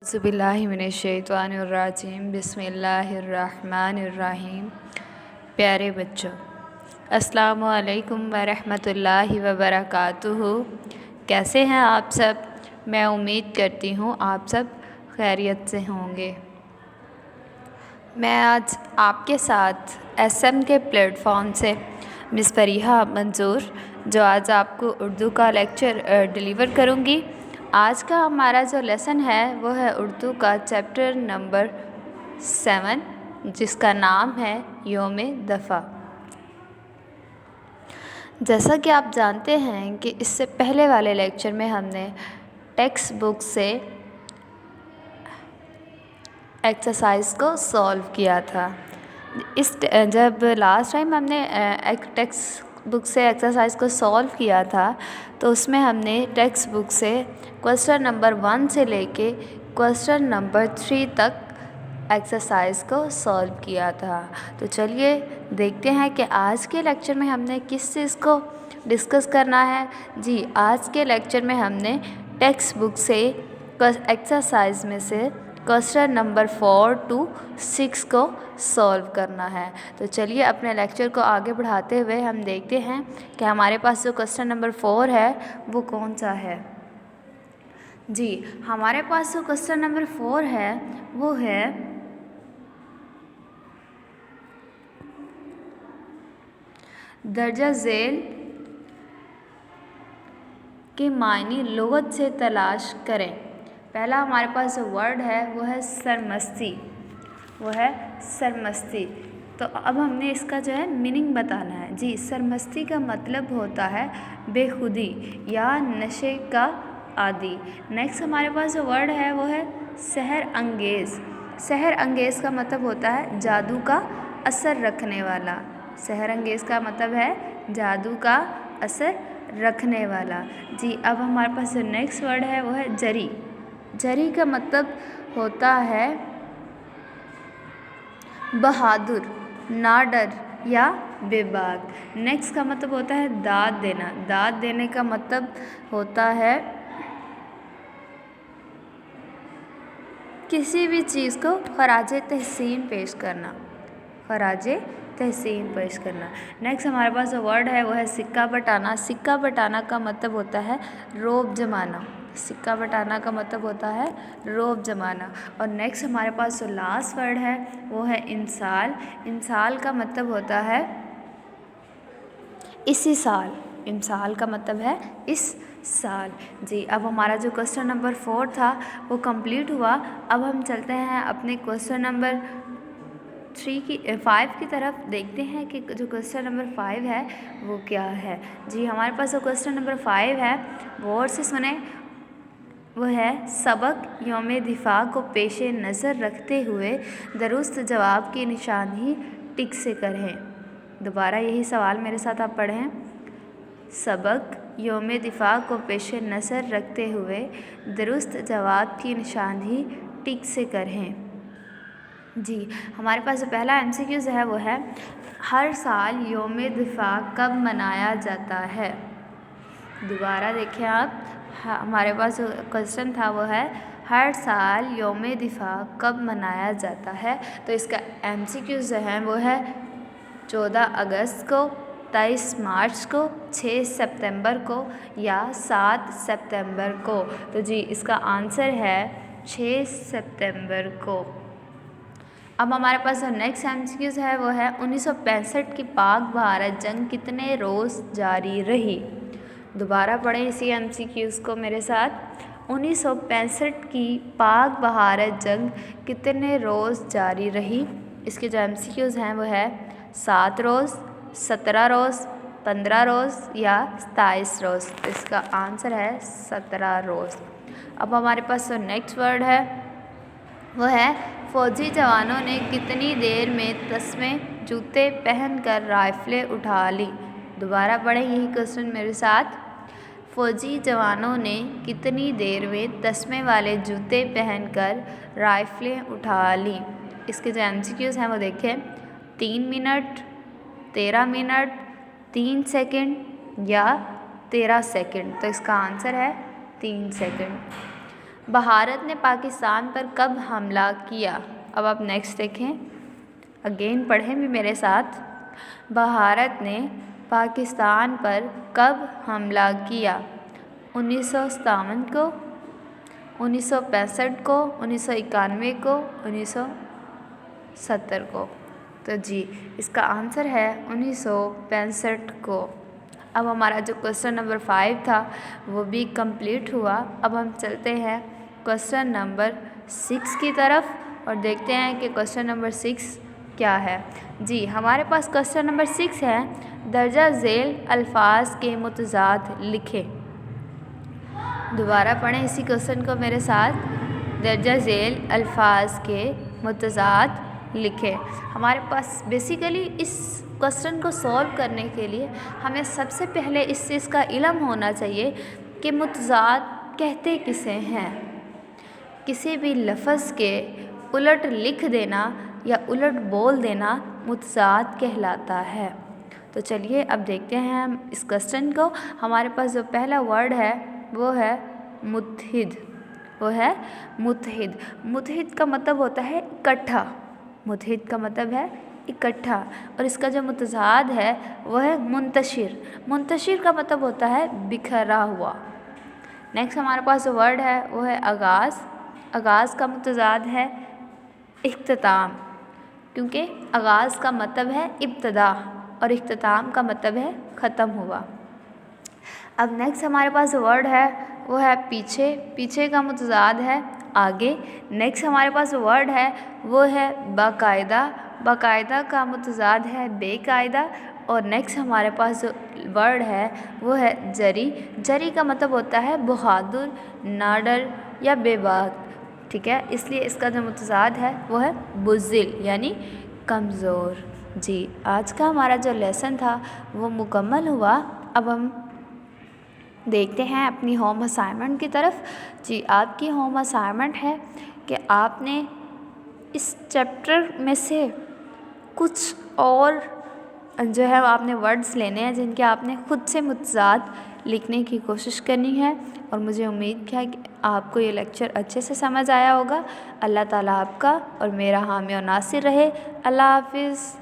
बिस्मिल्लाहिमिनश्शैतानिर्रजीम बिस्मिल्लाहिर्रहमानिर्रहीम। प्यारे बच्चों, अस्सलामु अलैकुम वरहमतुल्लाहि वबरकातुहू। कैसे हैं आप सब? मैं उम्मीद करती हूँ आप सब खैरियत से होंगे। मैं आज आपके साथ एसएम के प्लेटफॉर्म से मिस फरीहा मंजूर जो आज आपको उर्दू का लेक्चर डिलीवर करूँगी। आज का हमारा जो लेसन है वो है उर्दू का चैप्टर नंबर 7 जिसका नाम है योम दफ़ा। जैसा कि आप जानते हैं कि इससे पहले वाले लेक्चर में हमने टेक्स्ट बुक से एक्सरसाइज को सॉल्व किया था। जब लास्ट टाइम हमने टेक्स्ट बुक से एक्सरसाइज को सॉल्व किया था तो उसमें हमने टेक्स्ट बुक से क्वेश्चन नंबर 1 से लेके क्वेश्चन नंबर 3 तक एक्सरसाइज को सॉल्व किया था। तो चलिए देखते हैं कि आज के लेक्चर में हमने किस चीज़ को डिस्कस करना है। जी, आज के लेक्चर में हमने टेक्स्ट बुक से एक्सरसाइज में से क्वेश्चन नंबर 4 to 6 को सॉल्व करना है। तो चलिए अपने लेक्चर को आगे बढ़ाते हुए हम देखते हैं कि हमारे पास जो क्वेश्चन नंबर 4 है वो कौन सा है। जी, हमारे पास जो क्वेश्चन नंबर 4 है वो है दर्जा झेल के मायने लुगत से तलाश करें। पहला हमारे पास जो वर्ड है वो है सरमस्ती, सरमस्ती। तो अब हमने इसका जो है मीनिंग बताना है। जी, सरमस्ती का मतलब होता है बेखुदी या नशे का आदी। नेक्स्ट हमारे पास जो वर्ड है वो है सहर अंगेज़। सहर अंगेज़ का मतलब होता है जादू का असर रखने वाला। सहर अंगेज़ का मतलब है जादू का असर रखने वाला। जी, अब हमारे पास जो नेक्स्ट वर्ड है वो है जरी। जरी का मतलब होता है बहादुर, नाडर या बेबाक। नेक्स्ट का मतलब होता है दाद देना। दाद देने का मतलब होता है किसी भी चीज़ को खराजे तहसीन पेश करना, खराजे तहसीन पेश करना। नेक्स्ट हमारे पास जो वर्ड है वो है सिक्का बटाना। सिक्का बटाना का मतलब होता है रोब जमाना। सिक्का बटाना का मतलब होता है रोब जमाना। और नेक्स्ट हमारे पास जो लास्ट वर्ड है वो है इंसाल। इंसाल का मतलब होता है इसी साल। इंसाल का मतलब है इस साल। जी, अब हमारा जो क्वेश्चन नंबर 4 था वो कंप्लीट हुआ। अब हम चलते हैं अपने क्वेश्चन नंबर 5 की तरफ। देखते हैं कि जो क्वेश्चन नंबर 5 है वो क्या है। जी, हमारे पास जो क्वेश्चन नंबर 5 है वो और से सुने। वो है सबक योम दिफा को पेश नज़र रखते हुए दुरुस्त जवाब की निशानी टिक से करें। दोबारा यही सवाल मेरे साथ आप पढ़ें। सबक योम दिफा को पेश नज़र रखते हुए दुरुस्त जवाब की निशानी टिक से करें। जी, हमारे पास जो पहला MCQ है वो है हर साल योम दिफा कब मनाया जाता है। दोबारा देखें आप, हमारे पास जो क्वेश्चन था वो है हर साल योम दिफा कब मनाया जाता है। तो इसका MCQ जो है वो है 14 अगस्त को, 23 मार्च को, 6 सितंबर को या 7 सितंबर को। तो जी, इसका आंसर है 6 सितंबर को। अब हमारे पास जो नेक्स्ट MCQ है वो है 1965 की पाक भारत जंग कितने रोज़ जारी रही। दोबारा पढ़ें इसी MCQs को मेरे साथ। 1965 की पाक भारत जंग कितने रोज़ जारी रही। इसके जो MCQs हैं वो है 7 रोज़, 17 रोज़, 15 रोज़ या 27 रोज़। तो इसका आंसर है 17 रोज़। अब हमारे पास जो नेक्स्ट वर्ड है वो है फ़ौजी जवानों ने कितनी देर में तस्में जूते पहनकर राइफ़लें उठा ली। दोबारा पढ़ें यही क्वेश्चन मेरे साथ। फ़ौजी जवानों ने कितनी देर में तस्मे वाले जूते पहनकर राइफ़लें उठा ली। इसके जो MCQs हैं वो देखें। 3 मिनट, 13 मिनट, 3 सेकंड या 13 सेकंड। तो इसका आंसर है 3 सेकंड। भारत ने पाकिस्तान पर कब हमला किया? अब आप नेक्स्ट देखें, अगेन पढ़ें भी मेरे साथ। भारत ने पाकिस्तान पर कब हमला किया? 1957 को, 1965 को, 1991 को, 1970 को। तो जी इसका आंसर है 1965 को। अब हमारा जो क्वेश्चन नंबर 5 था वो भी कंप्लीट हुआ। अब हम चलते हैं क्वेश्चन नंबर 6 की तरफ और देखते हैं कि क्वेश्चन नंबर 6 क्या है। जी हमारे पास क्वेश्चन नंबर 6 है, दर्जा झेल अल्फाज के मुतज़ाद लिखें। दोबारा पढ़ें इसी क्वेश्चन को मेरे साथ, दर्जा झेल अल्फाज के मुतज़ाद लिखें। हमारे पास बेसिकली इस क्वेश्चन को सॉल्व करने के लिए हमें सबसे पहले इस चीज़ का इल्म होना चाहिए कि मुतज़ाद कहते किसे हैं। किसी भी लफ्ज़ के उलट लिख देना या उलट बोल देना मुतज़ाद कहलाता है। तो चलिए अब देखते हैं हम इस क्वेश्चन को। हमारे पास जो पहला वर्ड है वो है मुत्हिद, वो है मुत्हिद। मुत्हिद का मतलब होता है इकट्ठा, मुत्हिद का मतलब है इकट्ठा। और इसका जो मुतज़ाद है वो है मुंतशिर। मुंतशिर का मतलब होता है बिखरा हुआ। नेक्स्ट हमारे पास जो वर्ड है वो है आगाज़। आगाज़ का मुतज़ाद है इख्तिताम, क्योंकि आगाज़ का मतलब है इब्तदा और इख्तिताम का मतलब है ख़त्म हुआ। अब नेक्स्ट हमारे पास वर्ड है वो है पीछे। पीछे का मुतज़ाद है आगे। नेक्स्ट हमारे पास वर्ड है वो है बाकायदा। बाकायदा का मुतज़ाद है बेकायदा। और नेक्स्ट हमारे पास जो वर्ड है वो है जरी। जरी का मतलब होता है बहादुर, नाडर या बेबाक, ठीक है। इसलिए इसका जो मुतज़ाद है वो है बुज़िल यानी कमज़ोर। जी आज का हमारा जो लेसन था वो मुकम्मल हुआ। अब हम देखते हैं अपनी होम असाइनमेंट की तरफ। जी आपकी होम असाइनमेंट है कि आपने इस चैप्टर में से कुछ और जो है आपने वर्ड्स लेने हैं जिनके आपने ख़ुद से मुतज़ाद लिखने की कोशिश करनी है। और मुझे उम्मीद है कि आपको ये लेक्चर अच्छे से समझ आया होगा। अल्लाह ताला आपका और मेरा हामी और नासिर रहे। अल्लाह हाफ़िज़।